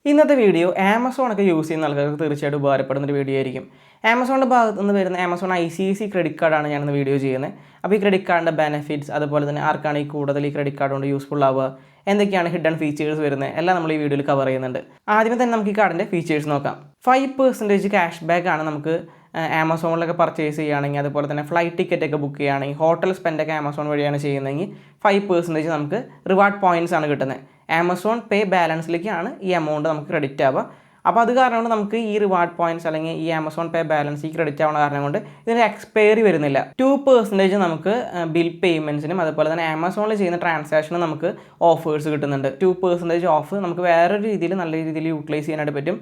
ഇന്നത്തെ video ആമസോണൊക്കെ use ചെയ്യുന്ന ആൾക്കാർക്ക് തീർച്ചയായിട്ടും ഉപകാരപ്പെടുന്നൊരു വീഡിയോ ആയിരിക്കും. ആമസോണിൻ്റെ ഭാഗത്ത് നിന്ന് വരുന്ന ആമസോൺ ICICI ക്രെഡിറ്റ് കാർഡാണ് ഞാനിന്ന് വീഡിയോ ചെയ്യുന്നത്. അപ്പോൾ ഈ ക്രെഡിറ്റ് കാർഡിൻ്റെ ബെനിഫിറ്റ്സ്, അതുപോലെ തന്നെ ആർക്കാണ് ഈ കൂടുതൽ ഈ ക്രെഡിറ്റ് കാർഡ് കൊണ്ട് യൂസ്ഫുൾ ആവുക, എന്തൊക്കെയാണ് ഹിഡൻ ഫീച്ചേഴ്സ് വരുന്നത്, എല്ലാം നമ്മൾ ഈ വീഡിയോയിൽ കവർ ചെയ്യുന്നുണ്ട്. ആദ്യമേ തന്നെ നമുക്ക് ഈ കാർഡിൻ്റെ ഫീച്ചേഴ്സ് നോക്കാം. 5% ക്യാഷ് ബാക്ക് ആണ് നമുക്ക് ആമസോണിലൊക്കെ പർച്ചേസ് ചെയ്യുകയാണെങ്കിൽ, അതുപോലെ തന്നെ ഫ്ലൈറ്റ് ടിക്കറ്റ് ഒക്കെ ബുക്ക് ചെയ്യുകയാണെങ്കിൽ, ഹോട്ടൽ സ്പെൻഡൊക്കെ ആമസോൺ വഴിയാണ് ചെയ്യുന്നതെങ്കിൽ 5% നമുക്ക് റിവാർഡ് പോയിൻറ്റ്സ് ആണ് കിട്ടുന്നത്. ആമസോൺ പേ ബാലൻസിലേക്കാണ് ഈ എമൗണ്ട് നമുക്ക് ക്രെഡിറ്റ് ആവുക. അപ്പോൾ അത് കാരണം കൊണ്ട് നമുക്ക് ഈ റിവാർഡ് പോയിൻറ്റ്സ് അല്ലെങ്കിൽ ഈ ആമസോൺ പേ ബാലൻസ് ഈ ക്രെഡിറ്റ് ആവുന്ന കാരണം കൊണ്ട് ഇതിന് എക്സ്പയറി വരുന്നില്ല. 2% നമുക്ക് ബിൽ പേയ്മെൻറ്റ്സിനും അതുപോലെ തന്നെ ആമസോണിൽ ചെയ്യുന്ന ട്രാൻസാക്ഷനും നമുക്ക് ഓഫേഴ്സ് കിട്ടുന്നുണ്ട്. 2% ഓഫ് നമുക്ക് വേറൊരു രീതിയിൽ നല്ല രീതിയിൽ യൂട്ടിലൈസ് ചെയ്യാനായിട്ട് പറ്റും.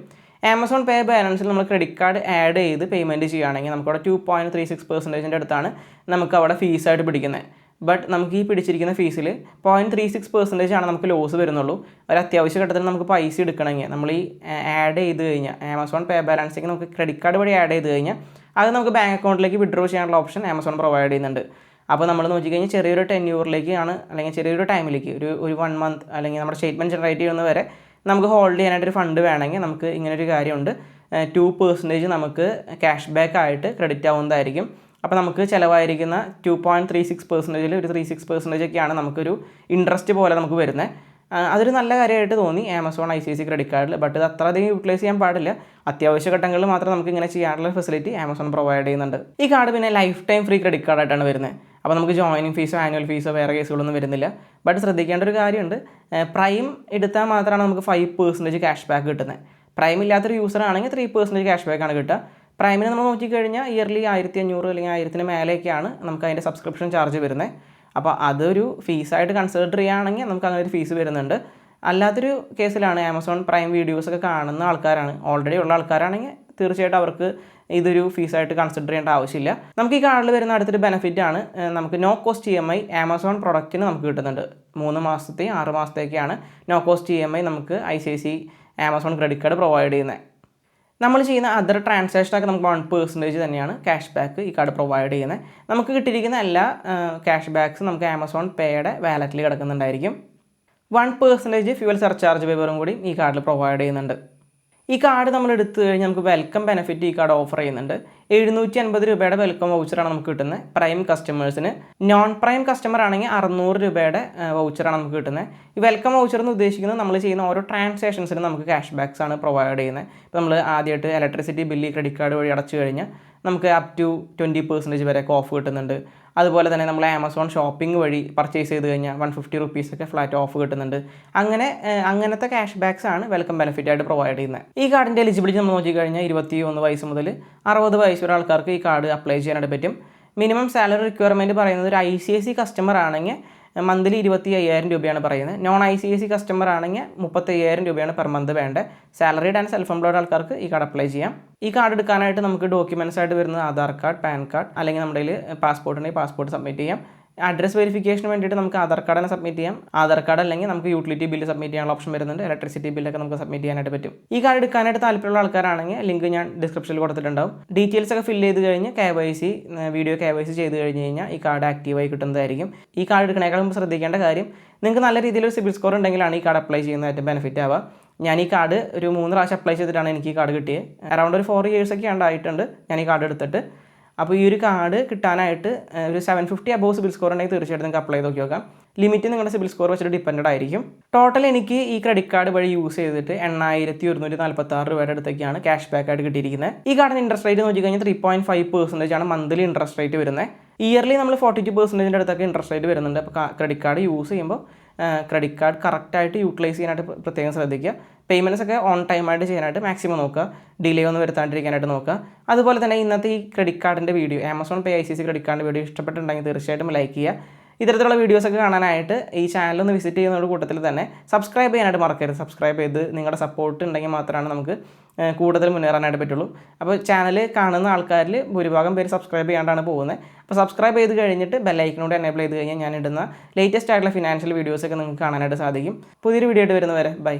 ആമസോൺ പേ ബാലൻസിൽ നമ്മൾ ക്രെഡിറ്റ് കാർഡ് ആഡ് ചെയ്ത് പേയ്മെൻറ്റ് ചെയ്യുകയാണെങ്കിൽ നമുക്കവിടെ 2.36% അടുത്താണ് നമുക്ക് അവിടെ ഫീസായിട്ട് പിടിക്കുന്നത്. ബട്ട് നമുക്ക് ഈ പിടിച്ചിരിക്കുന്ന ഫീസിൽ 0.36% ആണ് നമുക്ക് ലോസ് വരുന്നുള്ളൂ. ഒരു അത്യാവശ്യ ഘട്ടത്തിൽ നമുക്ക് പൈസ എടുക്കണമെങ്കിൽ നമ്മൾ ഈ ആഡ് ചെയ്ത് കഴിഞ്ഞാൽ ആമസോൺ പേ ബാലൻസിലേക്ക് നമുക്ക് ക്രെഡിറ്റ് കാർഡ് വഴി ആഡ് ചെയ്ത് കഴിഞ്ഞാൽ അത് നമുക്ക് ബാങ്ക് അക്കൗണ്ടിലേക്ക് വിഡ്രോ ചെയ്യാനുള്ള ഓപ്ഷൻ ആമസോൺ പ്രൊവൈഡ് ചെയ്യുന്നുണ്ട്. അപ്പോൾ നമ്മൾ നോക്കിക്കഴിഞ്ഞാൽ ചെറിയൊരു ടെന്യൂറിലേക്കാണ് അല്ലെങ്കിൽ ചെറിയൊരു ടൈമിലേക്ക് ഒരു 1 മന്ത് അല്ലെങ്കിൽ നമ്മുടെ സ്റ്റേറ്റ്മെൻറ്റ് ജനറേറ്റ് ചെയ്യുന്നത് വരെ നമുക്ക് ഹോൾഡ് ചെയ്യാനായിട്ടൊരു ഫണ്ട് വേണമെങ്കിൽ നമുക്ക് ഇങ്ങനൊരു കാര്യമുണ്ട്. 2% നമുക്ക് ക്യാഷ് ബാക്ക് ആയിട്ട് ക്രെഡിറ്റ് ആവുന്നതായിരിക്കും. അപ്പോൾ നമുക്ക് ചിലവായിരിക്കുന്ന 2.36%ൽ ഒരു 36% ഒക്കെയാണ് നമുക്കൊരു ഇൻട്രസ്റ്റ് പോലെ നമുക്ക് വരുന്നത്. അതൊരു നല്ല കാര്യമായിട്ട് തോന്നി ആമസോൺ ICICI ക്രെഡിറ്റ് കാർഡിൽ. ബട്ട് ഇത് അത്ര അധികം യൂട്ടിലൈസ് ചെയ്യാൻ പാടില്ല. അത്യാവശ്യ ഘട്ടങ്ങളിൽ മാത്രം നമുക്ക് ഇങ്ങനെ ചെയ്യാനുള്ള ഫെസിലിറ്റി ആമസോൺ പ്രൊവൈഡ് ചെയ്യുന്നുണ്ട്. ഈ കാർഡ് പിന്നെ ലൈഫ് ടൈം ഫ്രീ ക്രെഡിറ്റ് കാർഡായിട്ടാണ് വരുന്നത്. അപ്പോൾ നമുക്ക് ജോയിനിങ് ഫീസോ ആനുവൽ ഫീസോ വേറെ കേസുകളൊന്നും വരുന്നില്ല. ബട്ട് ശ്രദ്ധിക്കേണ്ട ഒരു കാര്യമുണ്ട്, പ്രൈം എടുത്താൽ മാത്രമാണ് നമുക്ക് 5% ക്യാഷ് ബാക്ക് കിട്ടുന്നത്. പ്രൈം ഇല്ലാത്തൊരു യൂസർ ആണെങ്കിൽ 3% ക്യാഷ് ബാക്ക് ആണ് കിട്ടുക. പ്രൈമിന് നമ്മൾ നോക്കിക്കഴിഞ്ഞാൽ ഇയർലി 1500 അല്ലെങ്കിൽ 1000 മേലെയൊക്കെയാണ് നമുക്ക് അതിൻ്റെ സബ്സ്ക്രിപ്ഷൻ ചാർജ് വരുന്നത്. അപ്പോൾ അതൊരു ഫീസായിട്ട് കൺസിഡർ ചെയ്യുകയാണെങ്കിൽ നമുക്ക് അങ്ങനെ ഒരു ഫീസ് വരുന്നുണ്ട്. അല്ലാത്തൊരു കേസിലാണ് ആമസോൺ പ്രൈം വീഡിയോസൊക്കെ കാണുന്ന ആൾക്കാരാണ്, ഓൾറെഡി ഉള്ള ആൾക്കാരാണെങ്കിൽ തീർച്ചയായിട്ടും അവർക്ക് ഇതൊരു ഫീസായിട്ട് കൺസിഡർ ചെയ്യേണ്ട ആവശ്യമില്ല. നമുക്ക് ഈ കാർഡിൽ വരുന്ന അടുത്തൊരു ബെനിഫിറ്റാണ് നമുക്ക് നോ കോസ്റ്റ് EMI ആമസോൺ പ്രൊഡക്റ്റിന് നമുക്ക് കിട്ടുന്നുണ്ട്. 3 മാസത്തെയും 6 മാസത്തേക്കാണ് നോ കോസ്റ്റ് EMI നമുക്ക് ICICI Amazon credit card provide ചെയ്യുന്നത്. നമ്മൾ ചെയ്യുന്ന അതർ ട്രാൻസാക്ഷനൊക്കെ നമുക്ക് 1% തന്നെയാണ് ക്യാഷ് ബാക്ക് ഈ കാർഡ് പ്രൊവൈഡ് ചെയ്യുന്നത്. നമുക്ക് കിട്ടിയിരിക്കുന്ന എല്ലാ ക്യാഷ് ബാക്ക്സും നമുക്ക് ആമസോൺ പേയുടെ വാലറ്റിൽ കിടക്കുന്നുണ്ടായിരിക്കും. 1% ഫ്യൂവൽ സർചാർജ് വേവറും കൂടി ഈ കാർഡിൽ പ്രൊവൈഡ് ചെയ്യുന്നുണ്ട്. ഈ കാർഡ് നമ്മൾ എടുത്തു കഴിഞ്ഞാൽ നമുക്ക് വെൽക്കം ബെനിഫിറ്റ് ഈ കാർഡ് ഓഫർ ചെയ്യുന്നുണ്ട്. 750 രൂപയുടെ വെൽക്കം വൗച്ചറാണ് നമുക്ക് കിട്ടുന്നത് പ്രൈം കസ്റ്റമേഴ്സിന്. നോൺ പ്രൈം കസ്റ്റമർ ആണെങ്കിൽ 600 രൂപയുടെ വൗച്ചറാണ് നമുക്ക് കിട്ടുന്നത്. ഈ വെൽക്കം വൗച്ചർ എന്ന് ഉദ്ദേശിക്കുന്നത് നമ്മൾ ചെയ്യുന്ന ഓരോ ട്രാൻസാക്ഷൻസിനും നമുക്ക് ക്യാഷ് ബാക്ക്സ് ആണ് പ്രൊവൈഡ് ചെയ്യുന്നത്. ഇപ്പോൾ നമ്മൾ ആദ്യമായിട്ട് ഇലക്ട്രിസിറ്റി ബില്ല് ക്രെഡിറ്റ് കാർഡ് വഴി അടച്ചു കഴിഞ്ഞാൽ നമുക്ക് അപ് ടു 20% വരെയൊക്കെ ഓഫ് കിട്ടുന്നുണ്ട്. അതുപോലെ തന്നെ നമ്മൾ ആമസോൺ ഷോപ്പിംഗ് വഴി പർച്ചേസ് ചെയ്ത് കഴിഞ്ഞാൽ 150 റുപ്പീസൊക്കെ ഫ്ലാറ്റ് ഓഫ് കിട്ടുന്നുണ്ട്. അങ്ങനത്തെ ക്യാഷ് ബാക്ക്സ് ആണ് വെൽക്കം ബെനിഫിറ്റ് ആയിട്ട് പ്രൊവൈഡ് ചെയ്യുന്നത്. ഈ കാർഡിൻ്റെ എലിജിബിലിറ്റി നമ്മൾ നോക്കിക്കഴിഞ്ഞാൽ 21 വയസ്സ് മുതൽ 60 വയസ്സ് വരെ ആൾക്കാർക്ക് ഈ കാർഡ് അപ്ലൈ ചെയ്യാനായിട്ട് പറ്റും. മിനിമം സാലറി റിക്വയർമെൻറ്റ് പറയുന്നത് ഒരു ICICI കസ്റ്റമർ ആണെങ്കിൽ മന്ത്ലി 25,000 രൂപയാണ് പറയുന്നത്. നോൺ ICICI കസ്റ്റമർ ആണെങ്കിൽ 35,000 രൂപയാണ് പെർ മന്ത് വേണ്ടത്. സാലറീഡ് ആൻഡ് സെൽഫ് എംപ്ലോയ്ഡ് ആൾക്കാർക്ക് ഈ കാർഡ് അപ്ലൈ ചെയ്യാം. ഈ കാർഡ് എടുക്കാനായിട്ട് നമുക്ക് ഡോക്യുമെൻറ്റ്സ് ആയിട്ട് വരുന്നത് ആധാർ കാർഡ്, പാൻ കാർഡ്, അല്ലെങ്കിൽ നമ്മുടെ കയ്യിൽ പാസ്പോർട്ട് ഉണ്ടെങ്കിൽ പാസ്പോർട്ട് സബ്മിറ്റ് ചെയ്യാം. അഡ്രസ് വെരിഫിക്കേഷന് വേണ്ടിയിട്ട് നമുക്ക് ആധാർ കാർഡ് തന്നെ സബ്മിറ്റ് ചെയ്യാം. ആധാർ കാർഡ് അല്ലെങ്കിൽ നമുക്ക് യൂട്ടിലിറ്റി ബില്ല് സബ്മിറ്റ് ചെയ്യാനുള്ള ഓപ്ഷൻ വരുന്നുണ്ട്. ഇലക്ട്രിസിറ്റി ബില്ലൊക്കെ നമുക്ക് സബ്മിറ്റ് ചെയ്യാനായിട്ട് പറ്റും. ഈ കാർഡ് എടുക്കാനായിട്ട് താല്പര്യമുള്ള ആൾക്കാരാണെങ്കിൽ ലിങ്ക് ഞാൻ ഡിസ്ക്രിപ്ഷനിൽ കൊടുത്തിട്ടുണ്ടാവും. ഡീറ്റെയിൽസ് ഒക്കെ ഫില്ല് ചെയ്ത് കഴിഞ്ഞ് വീഡിയോ KYC ചെയ്ത് കഴിഞ്ഞ് കഴിഞ്ഞാൽ ഈ കാർഡ് ആക്റ്റീവായി കിട്ടുന്നതായിരിക്കും. ഈ കാർഡ് എടുക്കണേക്കാൾ മുമ്പ് ശ്രദ്ധിക്കേണ്ട കാര്യം, നിങ്ങൾക്ക് നല്ല രീതിയിലൊരു സിബിൽ സ്കോർ ഉണ്ടെങ്കിലാണ് ഈ കാർഡ് അപ്ലൈ ചെയ്യുന്നതായിട്ട് ബെനിഫിറ്റ് ആവുക. ഞാൻ ഈ കാർഡ് ഒരു 3 പ്രാവശ്യം അപ്ലൈ ചെയ്തിട്ടാണ് എനിക്ക് ഈ കാർഡ് കിട്ടിയത്. അറൗണ്ട് ഒരു 4 years ഒക്കെ ഉണ്ടായിട്ടുണ്ട് ഞാൻ ഈ കാർഡ് എടുത്തിട്ട്. അപ്പോൾ ഈ ഒരു കാർഡ് കിട്ടാനായിട്ട് ഒരു 750 അബോവ് സിബിൽ സ്കോർ ഉണ്ടെങ്കിൽ തീർച്ചയായിട്ടും നിങ്ങൾക്ക് അപ്ലൈ ചെയ്ത് നോക്കാം. ലിമിറ്റ് നിങ്ങളുടെ സിബിൽ സ്കോർ വെച്ചിട്ട് ഡിപ്പെൻഡ് ആയിരിക്കും. ടോട്ടൽ എനിക്ക് ഈ ക്രെഡിറ്റ് കാർഡ് വഴി യൂസ് ചെയ്തിട്ട് 8,146 രൂപയുടെ അടുത്തേക്കാണ് ക്യാഷ് ബാക്ക് ആയിട്ട് കിട്ടിയിരിക്കുന്നത്. ഈ കാർഡിന് ഇൻട്രസ്റ്റ് റേറ്റ് നോക്കിക്കഴിഞ്ഞാൽ 3.5% ആണ് മന്ത്ലി ഇൻട്രസ്റ്റ് റേറ്റ് വരുന്നത്. ഇയർലി നമ്മൾ 42% അടുത്തൊക്കെ ഇൻട്രസ്റ്റ് റേറ്റ് വരുന്നുണ്ട്. അപ്പോൾ ക്രെഡിറ്റ് കാർഡ് യൂസ് ചെയ്യുമ്പോൾ ക്രെഡിറ്റ് കാർഡ് കറക്റ്റായിട്ട് യൂട്ടിലൈസ് ചെയ്യാനായിട്ട് പ്രത്യേകം ശ്രദ്ധിക്കുക. പേയ്മെൻറ്റ്സ് ഒക്കെ ഓൺ ടൈമായിട്ട് ചെയ്യാനായിട്ട് മാക്സിമം നോക്കുക. ഡിലേ ഒന്നും വരുത്താണ്ടിരിക്കാനായിട്ട് നോക്കുക. അതുപോലെ തന്നെ ഇന്നത്തെ ഈ ക്രെഡിറ്റ് കാർഡിൻ്റെ വീഡിയോ, ആമസോൺ പേ ICICI ക്രെഡിറ്റ് കാർഡിൻ്റെ വീഡിയോ ഇഷ്ടപ്പെട്ടിട്ടുണ്ടെങ്കിൽ തീർച്ചയായിട്ടും ലൈക്ക് ചെയ്യുക. ഇത്തരത്തിലുള്ള വീഡിയോസൊക്കെ കാണാനായിട്ട് ഈ ചാനലൊന്ന് വിസിറ്റ് ചെയ്യുന്നതോട് കൂട്ടത്തിൽ തന്നെ സബ്സ്ക്രൈബ് ചെയ്യാനായിട്ട് മറക്കരുത്. സബ്സ്ക്രൈബ് ചെയ്ത് നിങ്ങളുടെ സപ്പോർട്ട് ഉണ്ടെങ്കിൽ മാത്രമാണ് നമുക്ക് കൂടുതൽ മുന്നേറാനായിട്ട് പറ്റുള്ളൂ. അപ്പോൾ ചാനൽ കാണുന്ന ആൾക്കാരിൽ ഭൂരിഭാഗം പേര് സബ്സ്ക്രൈബ് ചെയ്യാണ്ടാണ് പോകുന്നത്. അപ്പോൾ സബ്സ്ക്രൈബ് ചെയ്ത് കഴിഞ്ഞിട്ട് ബെല്ലൈക്കനോട് എനേബിൾ ചെയ്ത് കഴിഞ്ഞാൽ ഞാൻ ഇടുന്ന ലേറ്റസ്റ്റ് ആയിട്ടുള്ള ഫിനാൻഷ്യൽ വീഡിയോസൊക്കെ നിങ്ങൾക്ക് കാണാനായിട്ട് സാധിക്കും. പുതിയൊരു വീഡിയോ ആയിട്ട് വരുന്നവരെ ബൈ.